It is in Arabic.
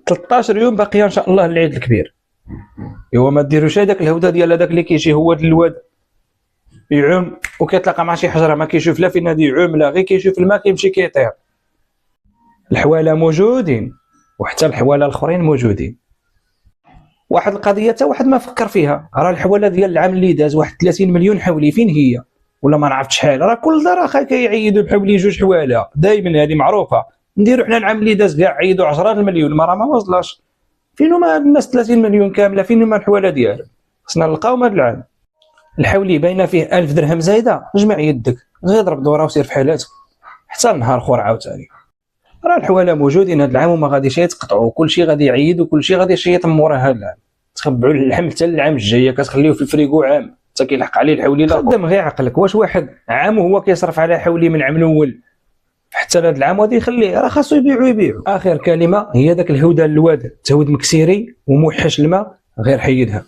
13 يوم باقيه ان شاء الله العيد الكبير. ايوا ما ديروش هذاك الهوده ديال هذاك اللي كيجي هو الواد يعوم وكيتلاقى مع شي حجره ما كيشوف لا فين غادي يعوم لا غير كيشوف الماء كيمشي كيطير. الحواله موجودين وحتى الحواله الاخرين موجودين. واحد القضيه حتى واحد ما فكر فيها، راه الحواله ديال العام اللي داز واحد 30 مليون حولي فين هي؟ ولا ما عرفتش شحال؟ راه كل دار اخا كيعيدوا بحولي جوج حواله دائما، هذه معروفه. نديروا حنا العام اللي داز كاع عيدوا 10 المليون ما راه ما وصلاش. فين هما الناس 30 مليون كامله؟ فين هما الحواله ديالهم؟ خصنا نلقاوهم هذا العام. الحولي باينه فيه 1000 درهم زايده، جمع يدك غير ضرب دوره وسير في حالاتك حتى النهار اخر عاوتاني. راه الحواله موجودين هذا العام وما غاديش يتقطعوا، كلشي غادي يعيد وكلشي غادي يشيط مورا هذا العام. تخبعوا اللحم حتى العام الجاي كتخليوه في الفريكو عام حتى كيلحق عليه الحولي. لا خدام غير عقلك، واش واحد عام وهو كيصرف على حولي من عام الاول حتى هذا العام غادي يخليه؟ راه خاصو يبيعوا. اخر كلمه هي داك الهوده الواد تهود مكسيري وموحش الماء غير حيدها.